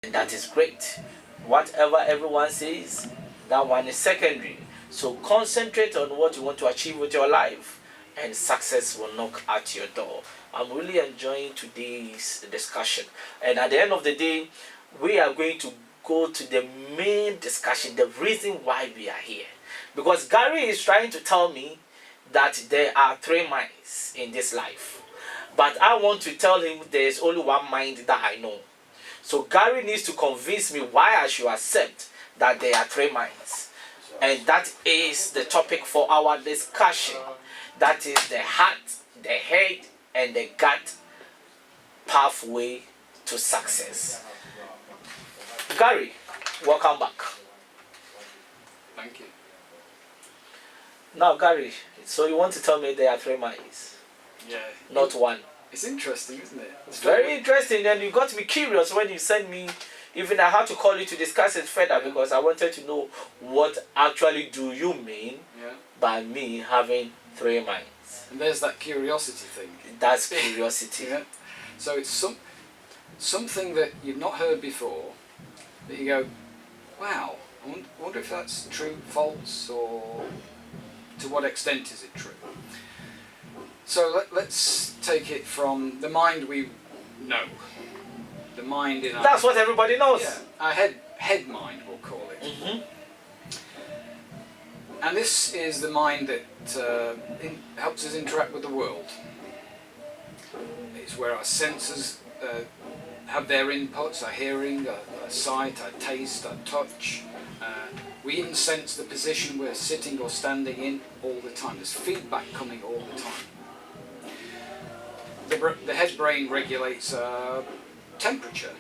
and that is great. Whatever everyone says, that one is secondary. So concentrate on what you want to achieve with your life, and success will knock at your door. I'm really enjoying today's discussion, and at the end of the day, we are going to go to the main discussion, the reason why we are here. Because Gary is trying to tell me that there are three minds in this life, but I want to tell him there is only one mind that I know. So Gary needs to convince me why I should accept that there are three minds. And that is the topic for our discussion. That is the heart, the head, and the gut pathway to success. Gary, welcome back. Thank you. Now, Gary, so you want to tell me there are three minds? Yeah. Not one. It's interesting, isn't it? It's very interesting, and you got me curious when you sent me. Even I had to call you to discuss it further because I wanted to know what actually do you mean by me having three minds. And there's that curiosity thing. That's curiosity. Yeah. So it's something that you've not heard before, that you go, wow, I wonder if that's true, false, or to what extent is it true? So let's take it from the mind we know. The mind in our... That's what everybody knows. Yeah, our head mind, we'll call it. Mm-hmm. And this is the mind that helps us interact with the world. It's where our senses have their inputs, our hearing, our sight, our taste, our touch. We even sense the position we're sitting or standing in all the time. There's feedback coming all the time. The head brain regulates temperature.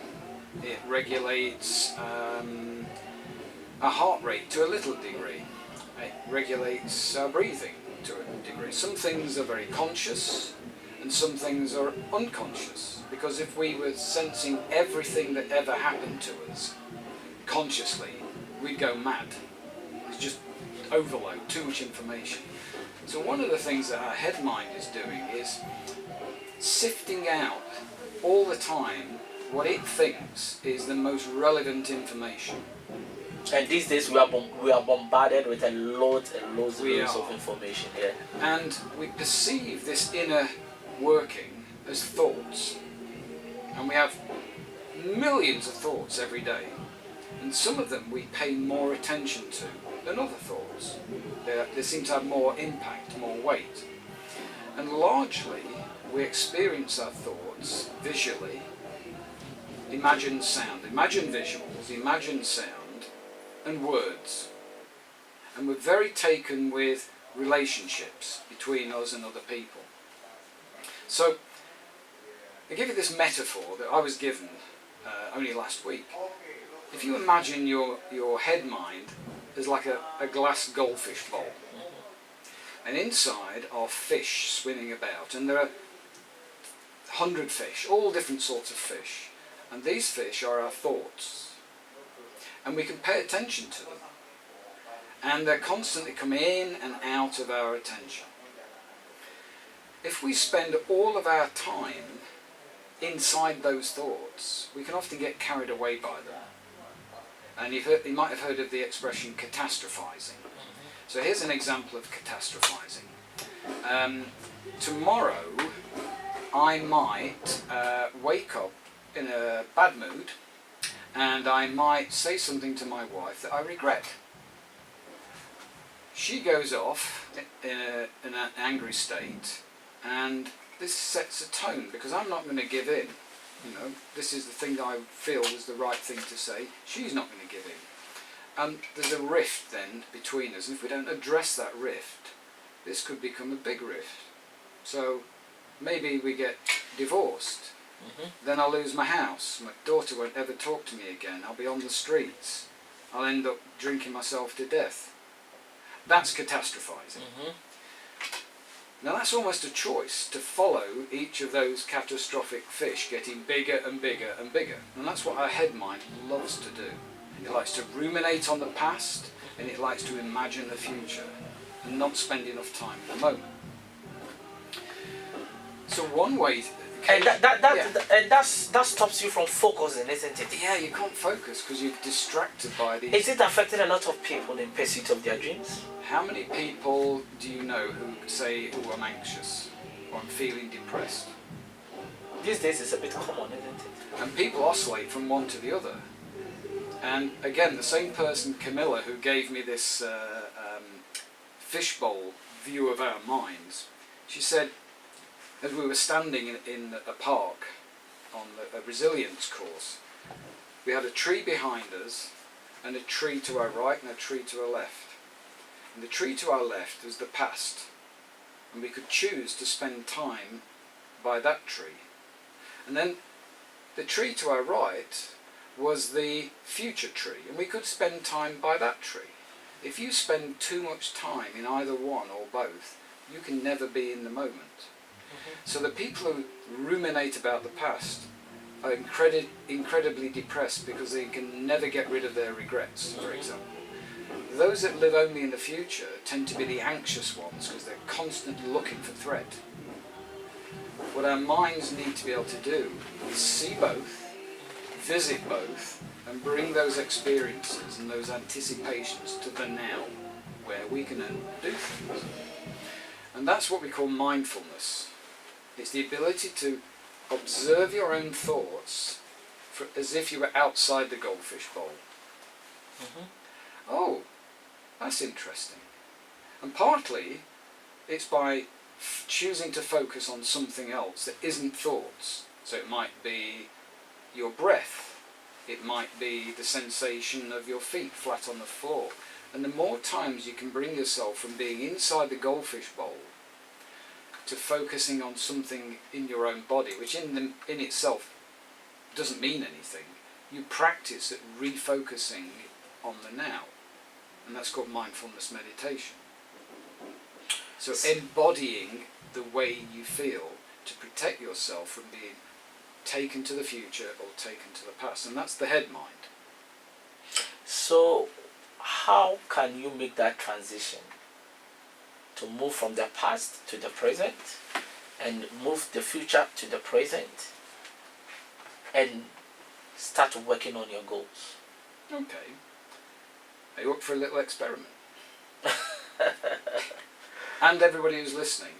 It regulates our heart rate to a little degree. It regulates our breathing to a degree. Some things are very conscious and some things are unconscious, because if we were sensing everything that ever happened to us consciously, we'd go mad. It's just overload, too much information. So one of the things that our head mind is doing is sifting out all the time what it thinks is the most relevant information. And these days we are bombarded with a lot and loads of information here. And we perceive this inner working as thoughts. And we have millions of thoughts every day. And some of them we pay more attention to than other thoughts. They seem to have more impact, more weight. And largely we experience our thoughts visually. Imagine sound, imagine visuals, imagine sound, and words. And we're very taken with relationships between us and other people. So, I give you this metaphor that I was given only last week. If you imagine your head mind as like a glass goldfish bowl, and inside are fish swimming about, and there are 100 fish, all different sorts of fish, and these fish are our thoughts, and we can pay attention to them, and they're constantly coming in and out of our attention. If we spend all of our time inside those thoughts, we can often get carried away by them. And you might have heard of the expression catastrophizing. So here's an example of catastrophizing. Tomorrow I might wake up in a bad mood, and I might say something to my wife that I regret. She goes off in an angry state, and this sets a tone, because I'm not going to give in. You know, this is the thing that I feel was the right thing to say. She's not going to give in. And there's a rift then between us, and if we don't address that rift, this could become a big rift. So maybe we get divorced. Then I'll lose my house. My daughter won't ever talk to me again. I'll be on the streets. I'll end up drinking myself to death. That's catastrophizing. Now that's almost a choice, to follow each of those catastrophic fish getting bigger and bigger and bigger. And that's what our head mind loves to do. It likes to ruminate on the past, and it likes to imagine the future and not spend enough time in the moment. So one way And Yeah. and that stops you from focusing, isn't it? Yeah, you can't focus because you're distracted by these. Is it affecting a lot of people in pursuit of their dreams? How many people do you know who say, "Oh, I'm anxious," or "I'm feeling depressed"? These days it's a bit common, isn't it? And people oscillate from one to the other. And again, the same person, Camilla, who gave me this fishbowl view of our minds, she said, as we were standing in a park on a resilience course, we had a tree behind us and a tree to our right and a tree to our left. And the tree to our left was the past, and we could choose to spend time by that tree. And then the tree to our right was the future tree, and we could spend time by that tree. If you spend too much time in either one or both, you can never be in the moment. So the people who ruminate about the past are incredibly depressed because they can never get rid of their regrets, for example. Those that live only in the future tend to be the anxious ones because they're constantly looking for threat. What our minds need to be able to do is see both, visit both, and bring those experiences and those anticipations to the now, where we can do things. And that's what we call mindfulness. It's the ability to observe your own thoughts as if you were outside the goldfish bowl. Oh, that's interesting. And partly it's by choosing to focus on something else that isn't thoughts. So it might be your breath, it might be the sensation of your feet flat on the floor. And the more times you can bring yourself from being inside the goldfish bowl to focusing on something in your own body, which in itself doesn't mean anything, you practice at refocusing on the now. And that's called mindfulness meditation. So embodying the way you feel to protect yourself from being taken to the future or taken to the past. And that's the head mind. So how can you make that transition to move from the past to the present and move the future to the present and start working on your goals? Okay. Are you up for a little experiment? And everybody who's listening,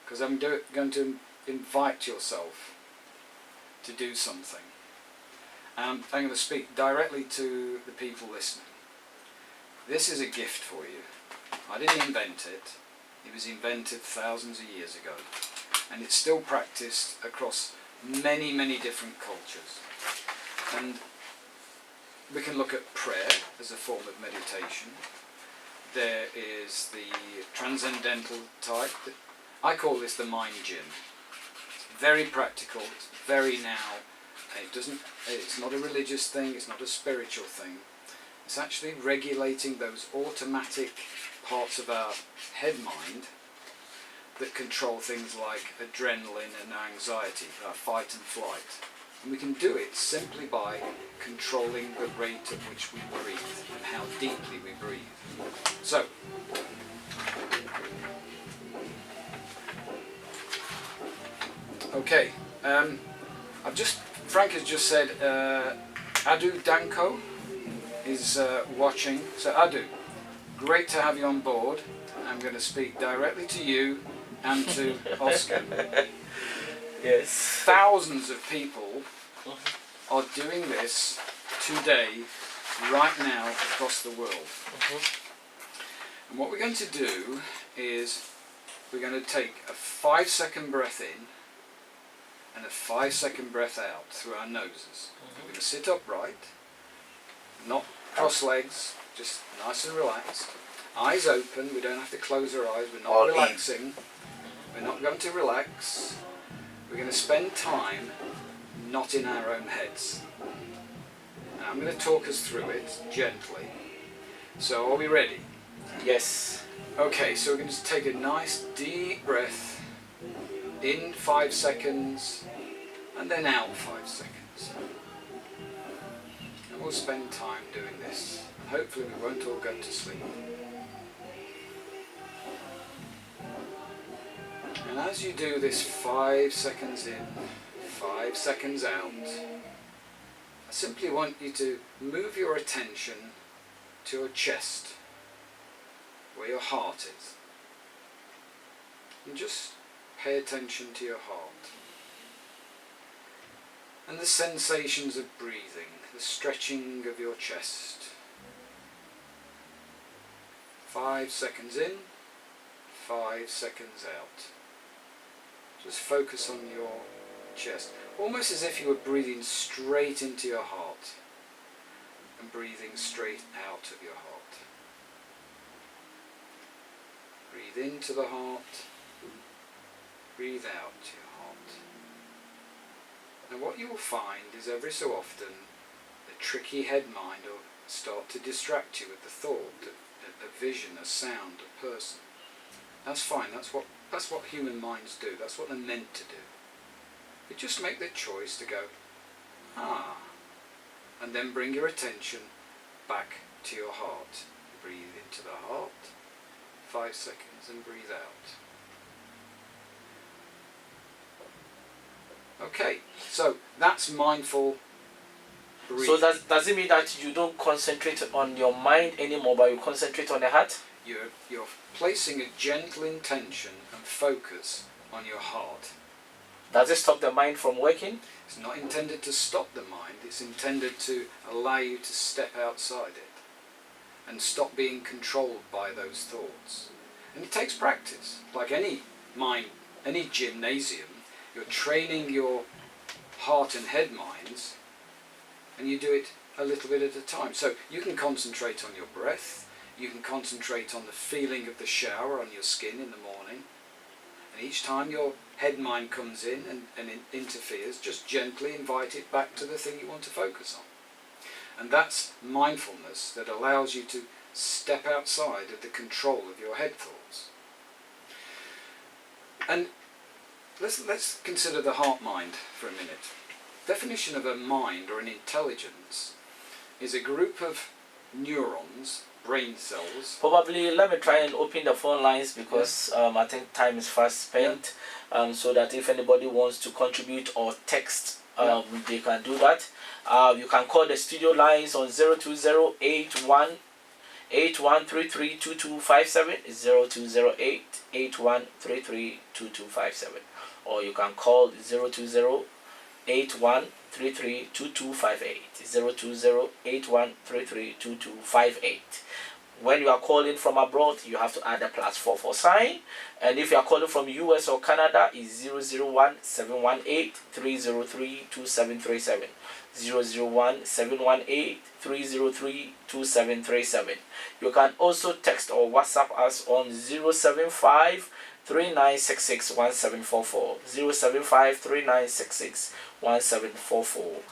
because I'm going to invite yourself to do something. I'm going to speak directly to the people listening. This is a gift for you. I didn't invent it. It was invented thousands of years ago. And it's still practiced across many, many different cultures. And we can look at prayer as a form of meditation. There is the transcendental type. I call this the mind gym. It's very practical, it's very now. It's not a religious thing, it's not a spiritual thing. It's actually regulating those automatic parts of our head mind that control things like adrenaline and anxiety, our fight and flight. And we can do it simply by controlling the rate at which we breathe and how deeply we breathe. So, okay, Frank has just said Adu Danko is watching. So Adu, great to have you on board. I'm going to speak directly to you and to Oscar. Yes. Thousands of people are doing this today, right now, across the world. And what we're going to do is we're going to take a 5-second breath in and a 5-second breath out through our noses. We're going to sit upright, not cross legs, just nice and relaxed. Eyes open, we don't have to close our eyes, we're not relaxing. We're not going to relax. We're going to spend time not in our own heads. And I'm going to talk us through it gently. So are we ready? Yes. Okay, so we're going to take a nice deep breath in 5 seconds and then out 5 seconds. And we'll spend time doing this. Hopefully we won't all go to sleep. And as you do this 5 seconds in, 5 seconds out, I simply want you to move your attention to your chest, where your heart is. And just pay attention to your heart. And the sensations of breathing, the stretching of your chest. 5 seconds in, 5 seconds out. Just focus on your chest, almost as if you were breathing straight into your heart and breathing straight out of your heart. Breathe into the heart, breathe out your heart. And what you will find is every so often the tricky head mind will start to distract you with the thought, a vision, a sound, a person. That's fine, that's what human minds do, that's what they're meant to do. You just make the choice to go, and then bring your attention back to your heart. Breathe into the heart, 5 seconds, and breathe out. Okay, so that's mindful breathing. So does it mean that you don't concentrate on your mind anymore, but you concentrate on the heart? You're placing a gentle intention and focus on your heart. Does it stop the mind from working? It's not intended to stop the mind, it's intended to allow you to step outside it and stop being controlled by those thoughts. And it takes practice. Like any gymnasium, you're training your heart and head minds, and you do it a little bit at a time. So you can concentrate on your breath, you can concentrate on the feeling of the shower on your skin in the morning, and each time your head mind comes in and interferes, just gently invite it back to the thing you want to focus on. And that's mindfulness that allows you to step outside of the control of your head thoughts. And let's consider the heart mind for a minute. Definition of a mind or an intelligence is a group of neurons, brain cells. Probably let me try and open the phone lines because I think time is fast spent, so that if anybody wants to contribute or text, they can do that. You can call the studio lines on 02081332257, 020881332257, or you can call 02081332258, 02081332258. When you are calling from abroad, you have to add a +44 sign, and if you are calling from US or Canada, is 001-718-303-2737, 001-718-303-2737. You can also text or WhatsApp us on 075-3966-1744, 075-3966-1744.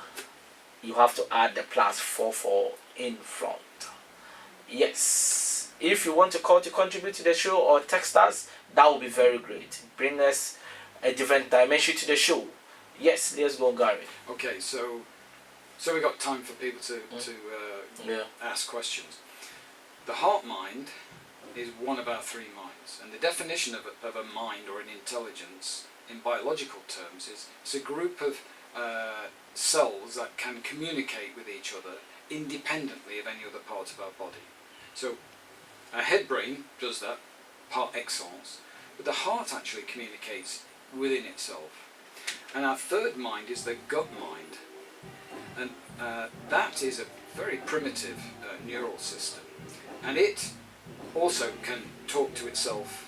You have to add the +44 in front. Yes, if you want to call to contribute to the show or text us, that will be very great. Bring us a different dimension to the show. Yes, let's go, Gary. Okay, so we got time for people to ask questions. The heart mind is one of our three minds, and the definition of a mind or an intelligence in biological terms is it's a group of cells that can communicate with each other independently of any other part of our body. So our head brain does that par excellence, but the heart actually communicates within itself. And our third mind is the gut mind, and that is a very primitive neural system, and it also can talk to itself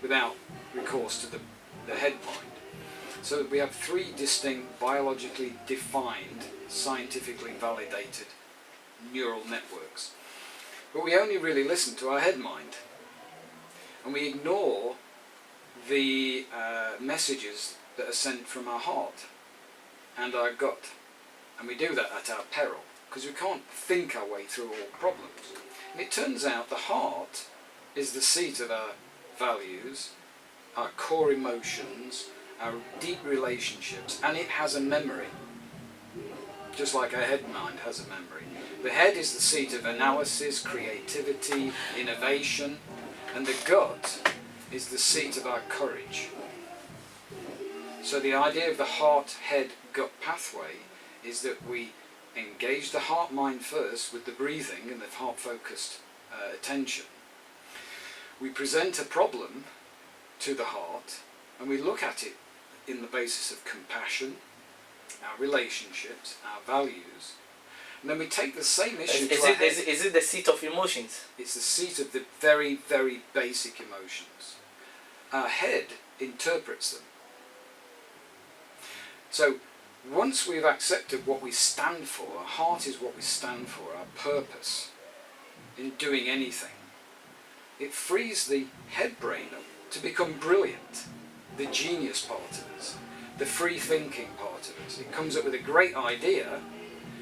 without recourse to the head mind. So we have three distinct, biologically defined, scientifically validated neural networks. But we only really listen to our head mind, and we ignore the messages that are sent from our heart and our gut. And we do that at our peril, because we can't think our way through all problems. And it turns out the heart is the seat of our values, our core emotions, our deep relationships, and it has a memory, just like our head mind has a memory. The head is the seat of analysis, creativity, innovation, and the gut is the seat of our courage. So the idea of the heart-head-gut pathway is that we engage the heart-mind first with the breathing and the heart-focused attention. We present a problem to the heart and we look at it in the basis of compassion, our relationships, our values, and then we take the same issue to our head. Is it the seat of emotions? It's the seat of the very, very basic emotions. Our head interprets them. So once we've accepted what we stand for, our heart is what we stand for, our purpose in doing anything, it frees the head brain up to become brilliant, the genius part of us, the free thinking part of us. It comes up with a great idea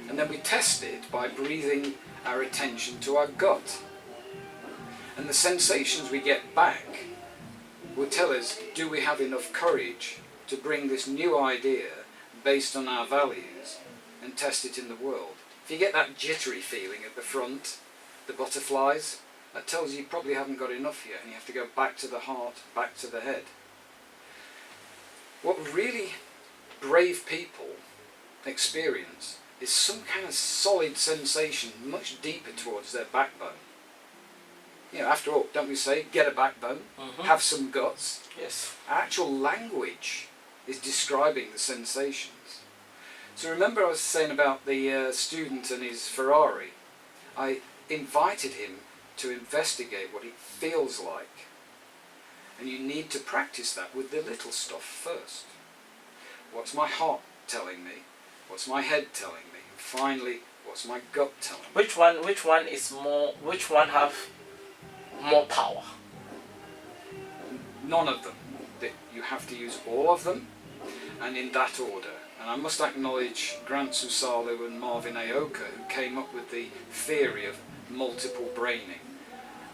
and then we test it by breathing our attention to our gut. And the sensations we get back will tell us, do we have enough courage to bring this new idea based on our values and test it in the world. If you get that jittery feeling at the front, the butterflies, that tells you probably haven't got enough yet and you have to go back to the heart, back to the head. What really brave people experience is some kind of solid sensation much deeper towards their backbone. You know, after all, don't we say, get a backbone, have some guts? Yes. Our actual language is describing the sensations. So remember I was saying about the student and his Ferrari. I invited him to investigate what it feels like. And you need to practice that with the little stuff first. What's my heart telling me? What's my head telling me? And finally, what's my gut telling me? Which one is more? Which one have more power? None of them. You have to use all of them, and in that order. And I must acknowledge Grant Susalu and Marvin Aoka, who came up with the theory of multiple braining.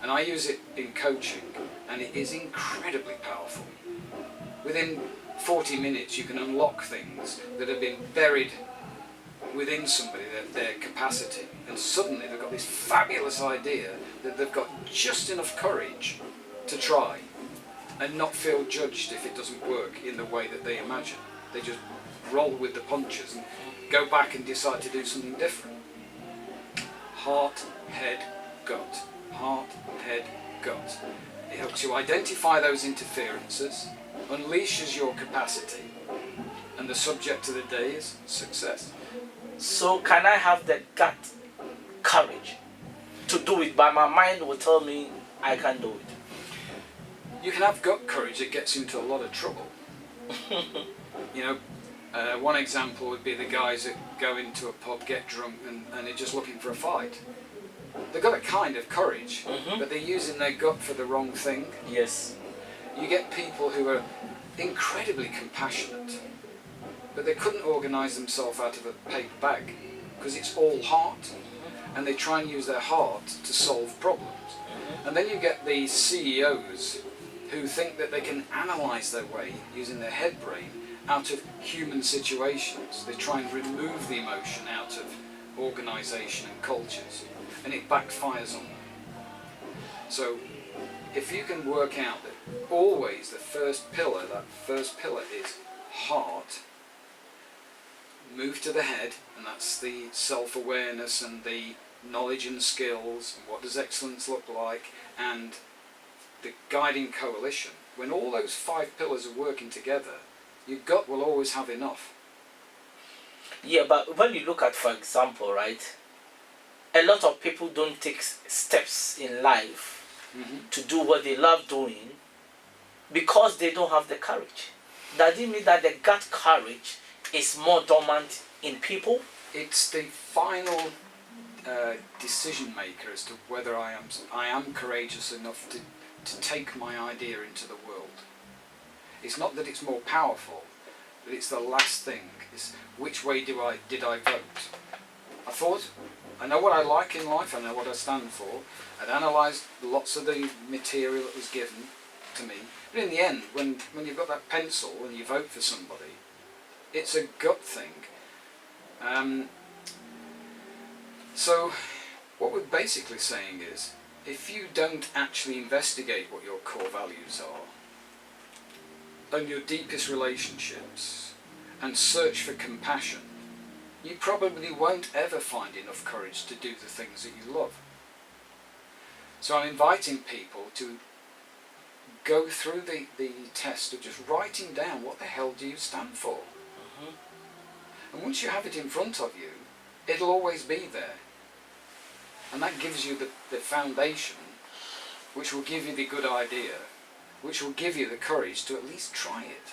And I use it in coaching, and it is incredibly powerful. Within 40 minutes you can unlock things that have been buried within somebody, their capacity, and suddenly they've got this fabulous idea that they've got just enough courage to try and not feel judged if it doesn't work in the way that they imagine. They just roll with the punches and go back and decide to do something different. Heart, head, gut. Heart, head, gut. It helps you identify those interferences, unleashes your capacity, and the subject of the day is success. So can I have the gut courage to do it, but my mind will tell me I can't do it? You can have gut courage that gets you into a lot of trouble. You know, one example would be the guys that go into a pub, get drunk, and they're just looking for a fight. They've got a kind of courage, but they're using their gut for the wrong thing. Yes. You get people who are incredibly compassionate, but they couldn't organise themselves out of a paper bag because it's all heart, and they try and use their heart to solve problems. And then you get the CEOs who think that they can analyse their way using their head brain out of human situations. They try and remove the emotion out of organisation and cultures, and it backfires on them. So if you can work out that always that first pillar is heart, move to the head, and that's the self-awareness and the knowledge and skills, and what does excellence look like, and the guiding coalition. When all those 5 pillars are working together, your gut will always have enough. Yeah, but when you look at, for example, right, a lot of people don't take steps in life to do what they love doing because they don't have the courage. Does it mean that the gut courage is more dormant in people? It's the final decision maker as to whether I am courageous enough to take my idea into the world. It's not that it's more powerful, but it's the last thing. It's which way did I vote? I know what I like in life, I know what I stand for. I'd analysed lots of the material that was given to me. But in the end, when you've got that pencil and you vote for somebody, it's a gut thing. So what we're basically saying is, if you don't actually investigate what your core values are, on your deepest relationships and search for compassion, you probably won't ever find enough courage to do the things that you love. So I'm inviting people to go through the test of just writing down what the hell do you stand for. And once you have it in front of you, it'll always be there. And that gives you the foundation, which will give you the good idea, which will give you the courage to at least try it.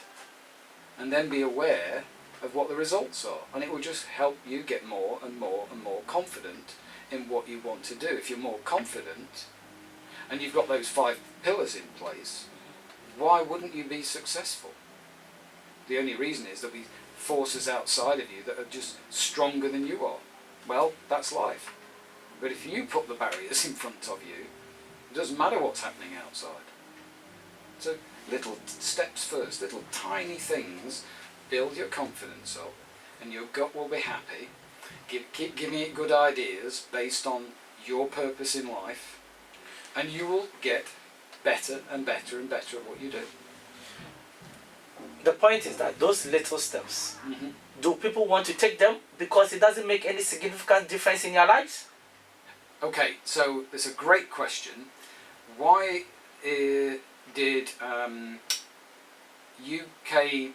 And then be aware of what the results are. And it will just help you get more and more and more confident in what you want to do. If you're more confident, and you've got those 5 pillars in place, why wouldn't you be successful? The only reason is there'll be forces outside of you that are just stronger than you are. Well, that's life. But if you put the barriers in front of you, it doesn't matter what's happening outside. So little steps first, little tiny things, build your confidence up, and your gut will be happy. Keep giving it good ideas based on your purpose in life, and you will get better and better and better at what you do. The point is that those little steps, do people want to take them because it doesn't make any significant difference in your lives? Okay, so it's a great question. Why did UK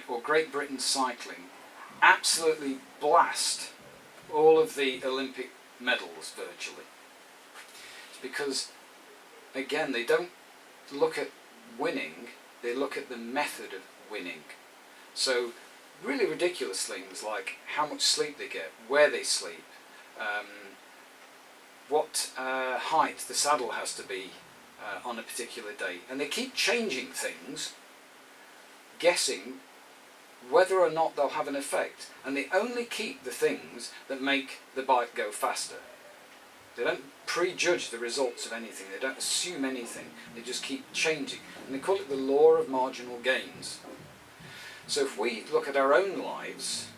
or Great Britain cycling absolutely blast all of the Olympic medals virtually? It's because, again, they don't look at winning, they look at the method of winning. So really ridiculous things like how much sleep they get, where they sleep, what height the saddle has to be on a particular day, and they keep changing things, guessing whether or not they'll have an effect, and they only keep the things that make the bike go faster. They don't prejudge the results of anything, they don't assume anything, they just keep changing, and they call it the law of marginal gains. So if we look at our own lives,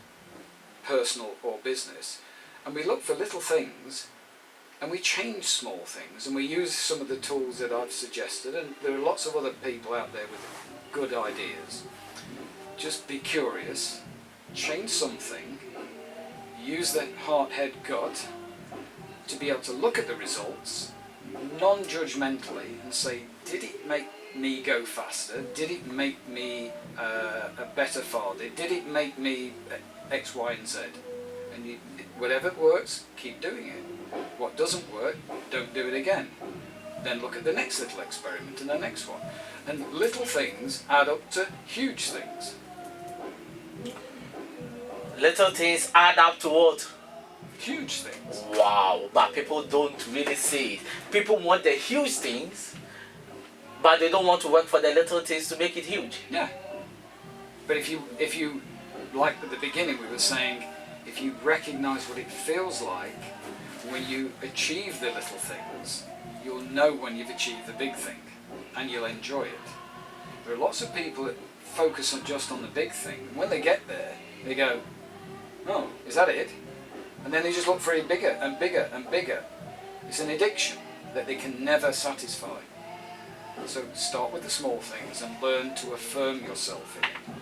personal or business, and we look for little things, and we change small things, and we use some of the tools that I've suggested, and there are lots of other people out there with good ideas. Just be curious, change something, use the heart, head, gut to be able to look at the results non-judgmentally and say, did it make me go faster? Did it make me a better father? Did it make me X, Y and Z? And whatever works, keep doing it. What doesn't work, don't do it again. Then look at the next little experiment and the next one. And little things add up to huge things. Little things add up to what? Huge things. Wow, but people don't really see it. People want the huge things, but they don't want to work for the little things to make it huge. Yeah. But if you, like at the beginning we were saying, if you recognize what it feels like when you achieve the little things, you'll know when you've achieved the big thing, and you'll enjoy it. There are lots of people that focus on just on the big thing. When they get there, they go, oh, is that it? And then they just look for it bigger and bigger and bigger. It's an addiction that they can never satisfy. So start with the small things and learn to affirm yourself in it.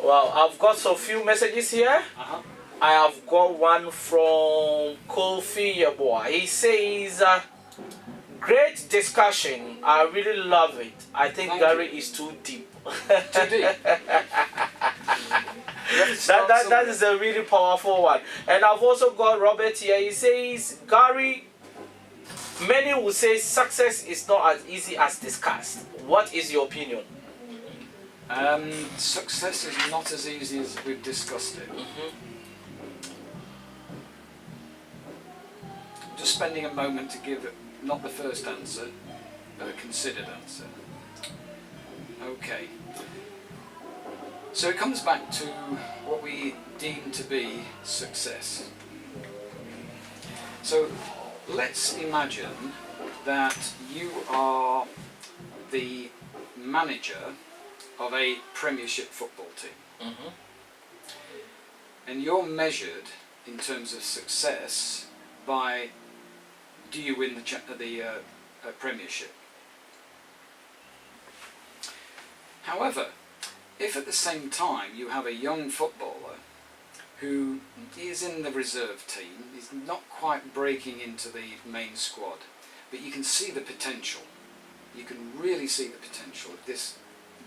Well, I've got a few messages here. I have got one from Kofi boy. He says, great discussion. I really love it. I think Gary is too deep. Too deep. That is a really powerful one. And I've also got Robert here. He says, Gary, many will say success is not as easy as discussed. What is your opinion? Success is not as easy as we've discussed it. Just spending a moment to give not the first answer, but a considered answer. Okay. So it comes back to what we deem to be success. So let's imagine that you are the manager of a Premiership football team. And you're measured in terms of success by, do you win the Premiership? However, if at the same time you have a young footballer who is in the reserve team, is not quite breaking into the main squad, but you can see the potential. You can really see the potential of this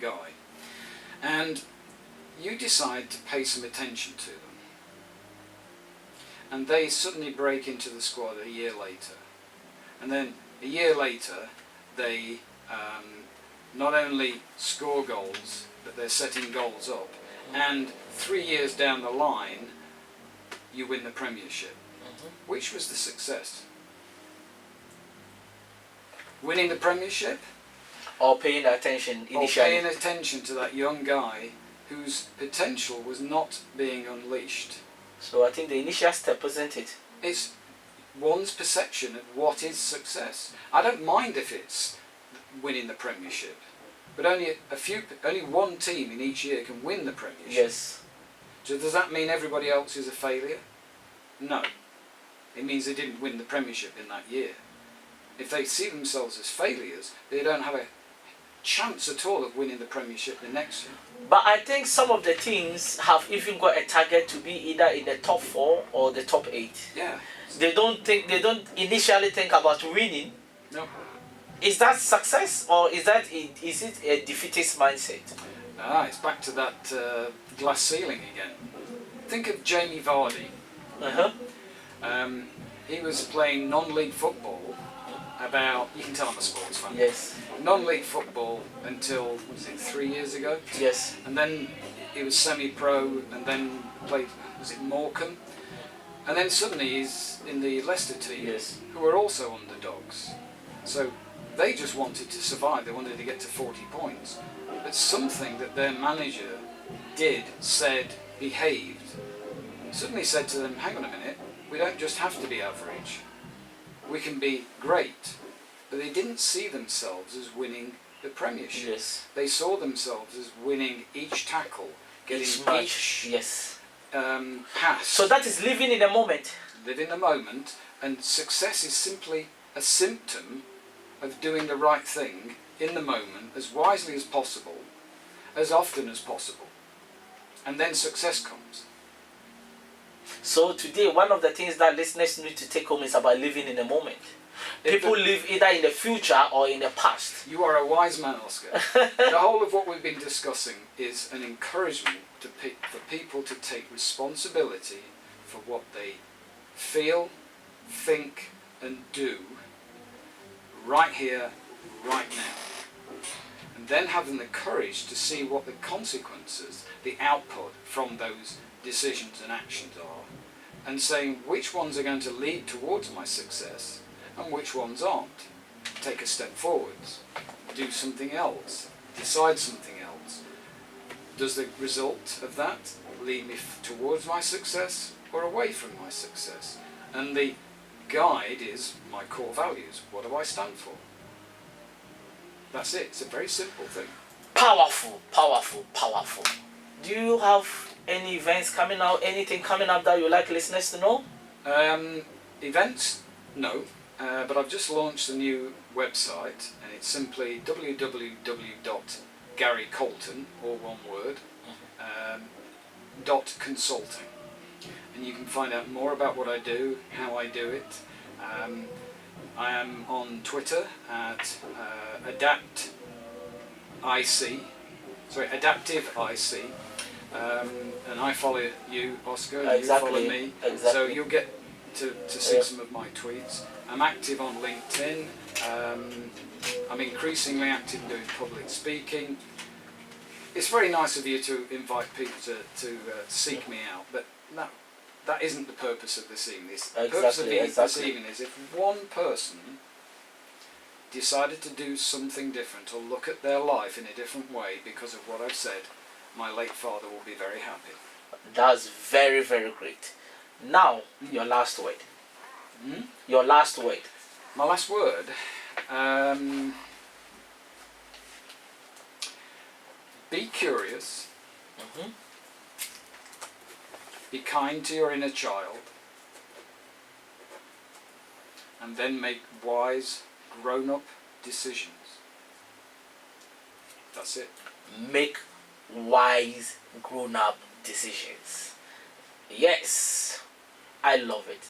guy. And you decide to pay some attention to them. And they suddenly break into the squad a year later. And then a year later, they not only score goals, but they're setting goals up. And 3 years down the line, you win the Premiership. Which was the success? Winning the Premiership? Or paying attention initially? Or paying attention to that young guy whose potential was not being unleashed. So I think the initial step, isn't it? It's one's perception of what is success. I don't mind if it's winning the Premiership, but only one team in each year can win the Premiership. Yes. So does that mean everybody else is a failure? No. It means they didn't win the Premiership in that year. If they see themselves as failures, they don't have a chance at all of winning the Premiership the next year. But I think some of the teams have even got a target to be either in the top 4 or the top 8. Yeah. They don't initially think about winning. No. Is that success, or is it a defeatist mindset? It's back to that glass ceiling again. Think of Jamie Vardy. He was playing non-league football you can tell I'm a sports fan. Yes. Non-league football until, was it 3 years ago? Yes. And then he was semi-pro, and then played, was it Morecambe? And then suddenly he's in the Leicester team, Yes. who are also underdogs. So they just wanted to survive, they wanted to get to 40 points. But something that their manager did, said, behaved, suddenly said to them, hang on a minute, we don't just have to be average. We can be great. But they didn't see themselves as winning the Premiership. Yes. They saw themselves as winning each tackle, getting each yes. pass. So that is living in the moment. Live in the moment, and success is simply a symptom of doing the right thing in the moment, as wisely as possible, as often as possible. And then success comes. So today, one of the things that listeners need to take home is about living in the moment. People live either in the future or in the past. You are a wise man, Oscar. The whole of what we've been discussing is an encouragement for people to take responsibility for what they feel, think and do right here, right now. And then having the courage to see what the consequences, the output from those decisions and actions are, and saying which ones are going to lead towards my success and which ones aren't. Take a step forwards, do something else, decide something else. Does the result of that lead me towards my success or away from my success? And the guide is my core values. What do I stand for? That's it. It's a very simple thing. Powerful, powerful, powerful. Do you have any events coming out, anything coming up that you like listeners to know? Events? No. But I've just launched a new website, and it's simply www.garycoulton, all one word, .consulting. And you can find out more about what I do, how I do it. I am on Twitter at AdaptiveIC. And I follow you, Oscar, and Exactly. you follow me. Exactly. So you'll get to see some of my tweets. I'm active on LinkedIn. I'm increasingly active in doing public speaking. It's very nice of you to invite people to seek me out, but no, that isn't the purpose of this evening. The purpose of this evening is if one person decided to do something different or look at their life in a different way because of what I've said, my late father will be very happy. That's very, very great. Now, your last word. Your last word. My last word. Be curious. Be kind to your inner child. And then make wise, grown-up decisions. That's it. make wise grown up decisions. Yes, I love it.